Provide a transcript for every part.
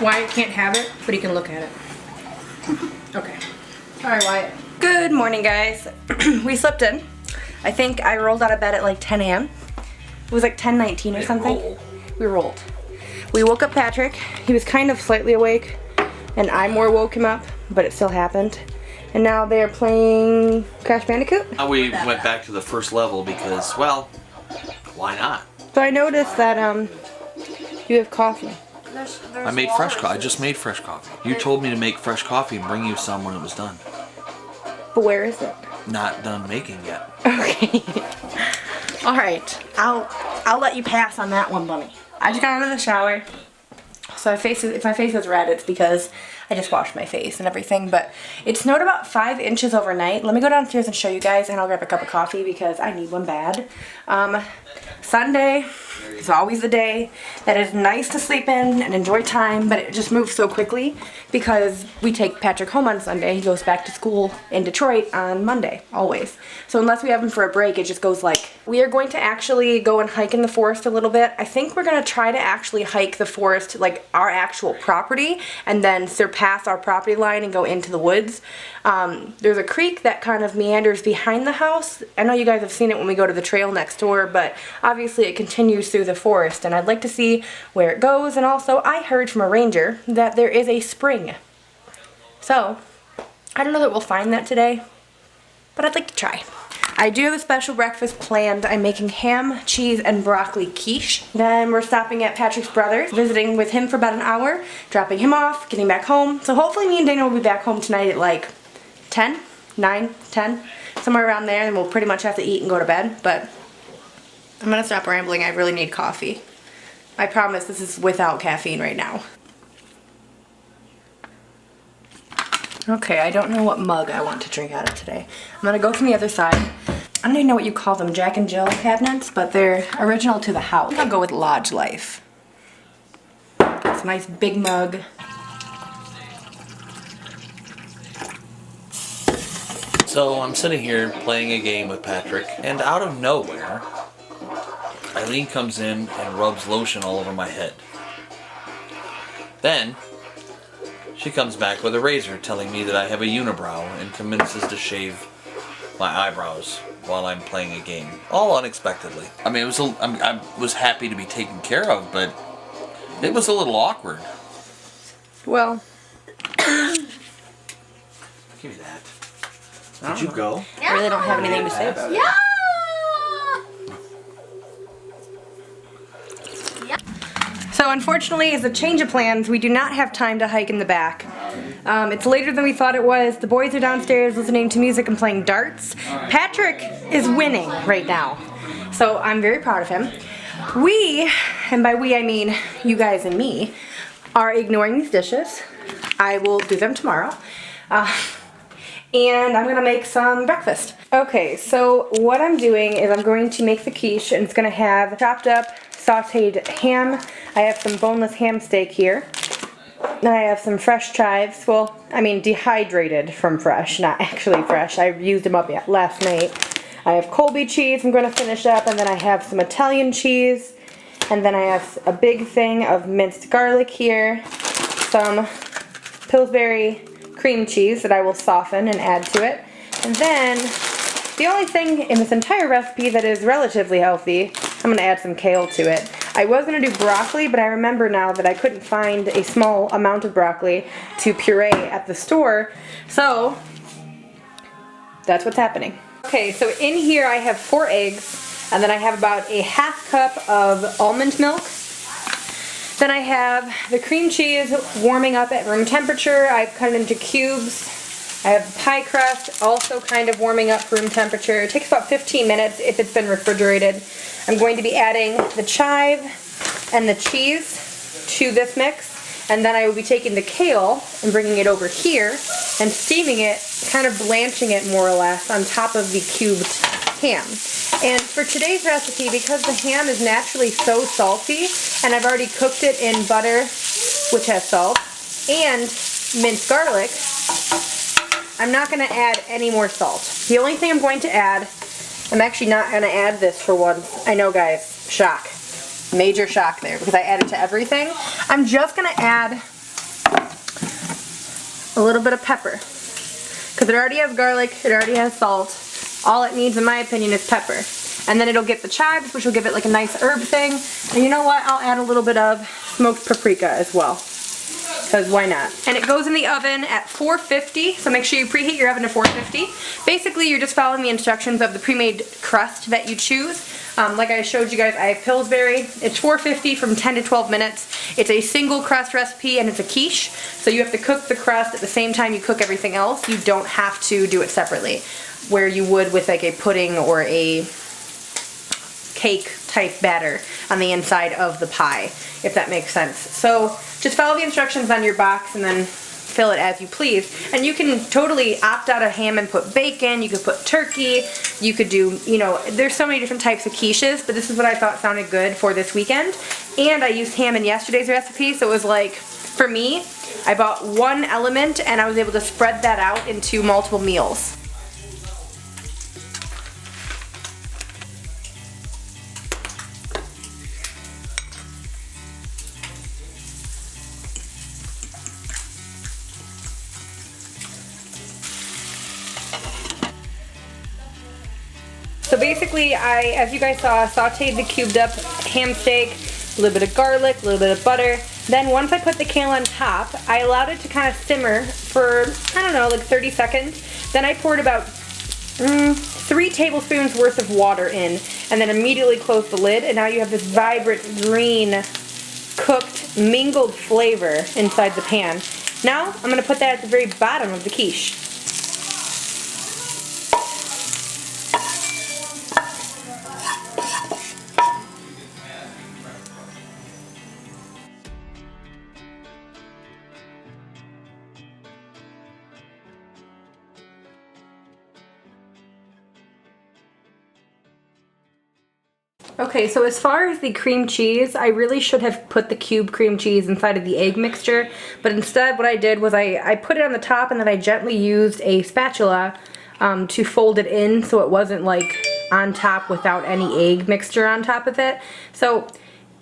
Wyatt can't have it, but he can look at it. Okay. Alright, Wyatt. Good morning, guys. We slept in. I think I rolled out of bed at like 10 a.m. It was like 10:19 or something. We rolled. We woke up Patrick. He was kind of slightly awake, and I more woke him up, but it still happened. And now they're playing Crash Bandicoot. We went back to the first level because, well, why not? So I noticed that you have coffee. I made fresh coffee. I just made fresh coffee. You told me to make fresh coffee and bring you some when it was done. But where is it? Not done making yet. Okay. All right. I'll let you pass on that one, Bunny. I just got out of the shower. So if my face is red, it's because I just washed my face and everything. But it snowed about 5 inches overnight. Let me go downstairs and show you guys, and I'll grab a cup of coffee because I need one bad. Sunday is always the day that is nice to sleep in and enjoy time, but it just moves so quickly because we take Patrick home on Sunday. He goes back to school in Detroit on Monday, always. So unless we have him for a break, it just goes like... We are going to actually go and hike in the forest a little bit. I think we're going to try to actually hike the forest, like our actual property, and then surpass our property line and go into the woods. There's a creek that kind of meanders behind the house. I know you guys have seen it when we go to the trail next door, but obviously it continues through the forest, and I'd like to see where it goes. And also, I heard from a ranger that there is a spring. So, I don't know that we'll find that today, but I'd like to try. I do have a special breakfast planned. I'm making ham, cheese, and broccoli quiche. Then we're stopping at Patrick's brother's, visiting with him for about an hour, dropping him off, getting back home. So hopefully me and Dana will be back home tonight at like 10, 9, 10, somewhere around there, and we'll pretty much have to eat and go to bed. But I'm gonna stop rambling. I really need coffee. I promise this is without caffeine right now. Okay, I don't know what mug I want to drink out of today. I'm gonna go from the other side. I don't even know what you call them, Jack and Jill cabinets, but they're original to the house. I'll go with Lodge Life. It's a nice big mug. So I'm sitting here playing a game with Patrick, and out of nowhere, Eileen comes in and rubs lotion all over my head. Then, she comes back with a razor telling me that I have a unibrow and commences to shave my eyebrows while I'm playing a game. All unexpectedly. I mean, I was happy to be taken care of, but it was a little awkward. Well. Give me that. Did you go? I really don't have anything to say about it. Yeah. So unfortunately, as a change of plans, we do not have time to hike in the back. It's later than we thought it was. The boys are downstairs listening to music and playing darts. Patrick is winning right now, so I'm very proud of him. We, and by we I mean you guys and me, are ignoring these dishes. I will do them tomorrow. And I'm gonna make some breakfast. Okay, so what I'm doing is I'm going to make the quiche, and it's gonna have chopped up sauteed ham. I have some boneless ham steak here. Then I have some fresh chives. Well, I mean dehydrated from fresh, not actually fresh. I used them up last night. I have Colby cheese I'm going to finish up, and then I have some Italian cheese. And then I have a big thing of minced garlic here. Some Pillsbury cream cheese that I will soften and add to it. And then the only thing in this entire recipe that is relatively healthy, I'm going to add some kale to it. I was going to do broccoli, but I remember now that I couldn't find a small amount of broccoli to puree at the store. So, that's what's happening. Okay, so in here I have 4 eggs, and then I have about a ½ cup of almond milk. Then I have the cream cheese warming up at room temperature. I've cut it into cubes. I have the pie crust, also kind of warming up room temperature. It takes about 15 minutes if it's been refrigerated. I'm going to be adding the chive and the cheese to this mix, and then I will be taking the kale and bringing it over here and steaming it, kind of blanching it more or less on top of the cubed ham. And for today's recipe, because the ham is naturally so salty, and I've already cooked it in butter, which has salt, and minced garlic, I'm not going to add any more salt. The only thing I'm going to add, I'm actually not going to add this for once. I know, guys, shock. Major shock there, because I added to everything. I'm just going to add a little bit of pepper. Because it already has garlic, it already has salt. All it needs, in my opinion, is pepper. And then it'll get the chives, which will give it like a nice herb thing. And you know what? I'll add a little bit of smoked paprika as well. Because why not? And it goes in the oven at 450, so make sure you preheat your oven to 450. Basically, you're just following the instructions of the pre-made crust that you choose. Like I showed you guys, I have Pillsbury. It's 450 from 10 to 12 minutes. It's a single crust recipe and it's a quiche. So you have to cook the crust at the same time you cook everything else. You don't have to do it separately, where you would with like a pudding or a cake type batter on the inside of the pie, if that makes sense. So just follow the instructions on your box and then fill it as you please. And you can totally opt out of ham and put bacon, you could put turkey, you could do, you know, there's so many different types of quiches, but this is what I thought sounded good for this weekend. And I used ham in yesterday's recipe, so it was like, for me, I bought one element and I was able to spread that out into multiple meals. So basically, as you guys saw, sauteed the cubed up ham steak, a little bit of garlic, a little bit of butter. Then once I put the kale on top, I allowed it to kind of simmer for, I don't know, like 30 seconds. Then I poured about 3 tablespoons worth of water in, and then immediately closed the lid, and now you have this vibrant green, cooked, mingled flavor inside the pan. Now, I'm going to put that at the very bottom of the quiche. Okay, so as far as the cream cheese, I really should have put the cube cream cheese inside of the egg mixture, but instead what I did was I put it on the top and then I gently used a spatula to fold it in so it wasn't like on top without any egg mixture on top of it. So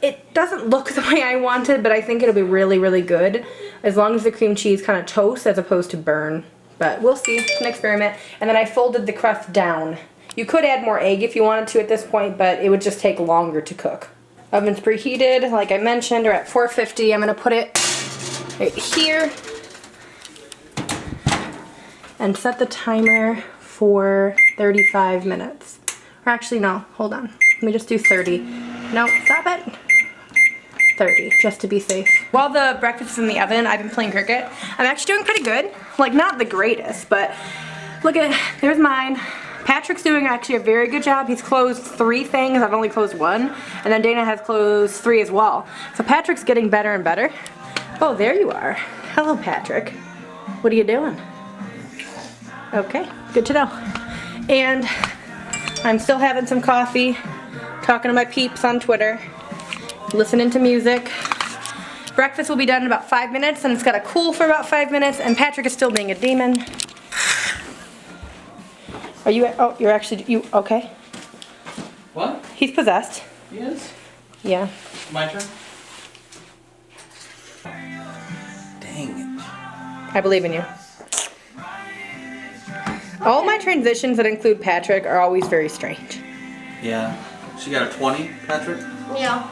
it doesn't look the way I wanted, but I think it'll be really, really good as long as the cream cheese kind of toasts as opposed to burn. But we'll see, it's an experiment. And then I folded the crust down. You could add more egg if you wanted to at this point, but it would just take longer to cook. Oven's preheated, like I mentioned, we're at 450. I'm gonna put it right here and set the timer for 35 minutes. Or actually, no, hold on. Let me just do 30. No, stop it. 30, just to be safe. While the breakfast is in the oven, I've been playing cricket. I'm actually doing pretty good. Like, not the greatest, but look at, there's mine. Patrick's doing actually a very good job. He's closed 3 things. I've only closed 1. And then Dana has closed 3 as well. So Patrick's getting better and better. Oh, there you are. Hello, Patrick. What are you doing? Okay, good to know. And I'm still having some coffee, talking to my peeps on Twitter, listening to music. Breakfast will be done in about 5 minutes, and it's got to cool for about 5 minutes, and Patrick is still being a demon. Are you, oh, you're actually, you, okay? What? He's possessed. He is? Yeah. My turn? Dang it. I believe in you. All my transitions that include Patrick are always very strange. Yeah. She got a 20, Patrick? Yeah.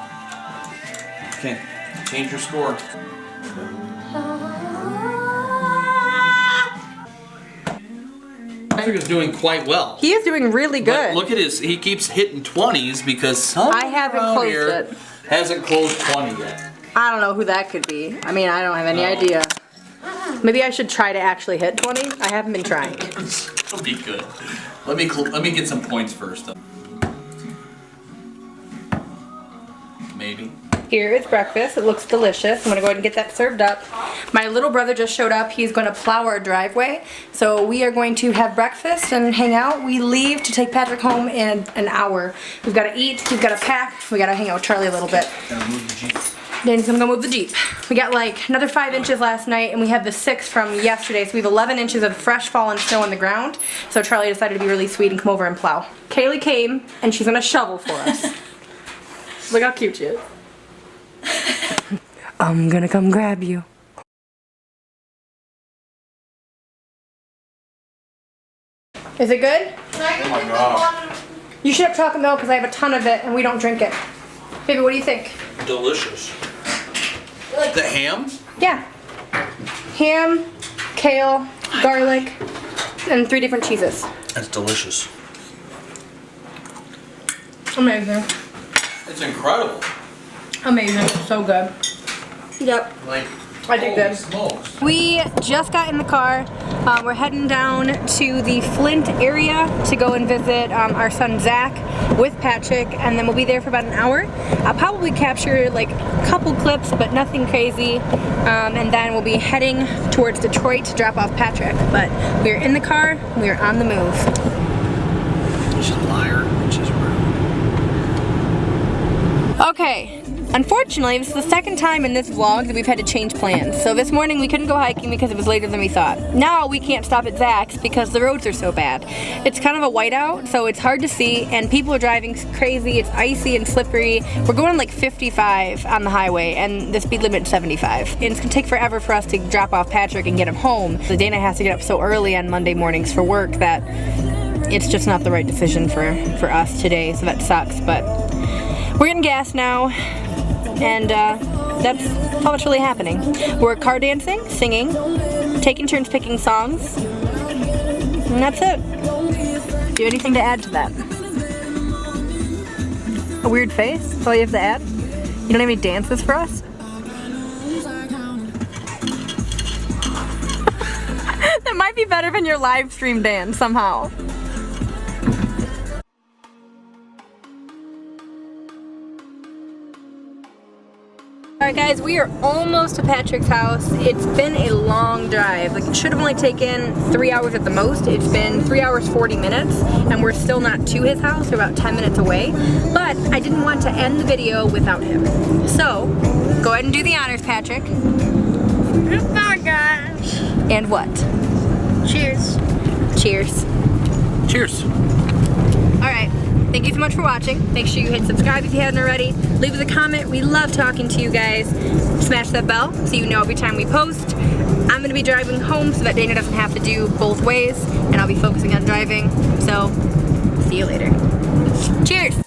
Okay. Change your score. Patrick is doing quite well. He is doing really good. But look at his, he keeps hitting 20s because someone I haven't around closed here it. hasn't closed 20 yet. I don't know who that could be. I mean, I don't have any idea. Maybe I should try to actually hit 20. I haven't been trying. It'll be good. Let me get some points first. Maybe. Here is breakfast. It looks delicious. I'm gonna go ahead and get that served up. My little brother just showed up. He's gonna plow our driveway. So we are going to have breakfast and hang out. We leave to take Patrick home in an hour. We've gotta eat, we've gotta pack, we gotta hang out with Charlie a little bit. Gotta move the Jeep. Danny's gonna go move the Jeep. We got like another 5 inches last night, and we have the 6 from yesterday, so we have 11 inches of fresh fallen snow on the ground. So Charlie decided to be really sweet and come over and plow. Kaylee came, and she's gonna shovel for us. Look how cute she is. I'm gonna come grab you. Is it good? Oh my god. You should have chocolate milk because I have a ton of it and we don't drink it. Baby, what do you think? Delicious. The ham? Yeah. Ham, kale, garlic, and 3 different cheeses. That's delicious. Amazing. It's incredible. Amazing. So good. Yep. Like, I did good. Smokes. We just got in the car. We're heading down to the Flint area to go and visit our son Zach with Patrick, and then we'll be there for about an hour. I'll probably capture like a couple clips, but nothing crazy. And then we'll be heading towards Detroit to drop off Patrick. But we're in the car, we're on the move. She's a liar. She's rude. Okay. Unfortunately, this is the second time in this vlog that we've had to change plans. So this morning we couldn't go hiking because it was later than we thought. Now we can't stop at Zach's because the roads are so bad. It's kind of a whiteout, so it's hard to see, and people are driving crazy. It's icy and slippery. We're going like 55 on the highway, and the speed limit is 75. And it's gonna take forever for us to drop off Patrick and get him home. So Dana has to get up so early on Monday mornings for work that it's just not the right decision for us today, so that sucks. But we're getting gas now. And that's all that's really happening. We're car dancing, singing, taking turns picking songs, and that's it. Do you have anything to add to that? A weird face? That's all you have to add? You don't have any dances for us? That might be better than your live stream dance somehow. Alright guys, we are almost to Patrick's house. It's been a long drive. Like, it should have only taken 3 hours at the most. It's been 3 hours 40 minutes and we're still not to his house. We're about 10 minutes away. But I didn't want to end the video without him. So, go ahead and do the honors, Patrick. Oh my gosh. And what? Cheers. Cheers. Cheers. Alright. Thank you so much for watching. Make sure you hit subscribe if you haven't already. Leave us a comment. We love talking to you guys. Smash that bell so you know every time we post. I'm going to be driving home so that Dana doesn't have to do both ways. And I'll be focusing on driving. So, see you later. Cheers!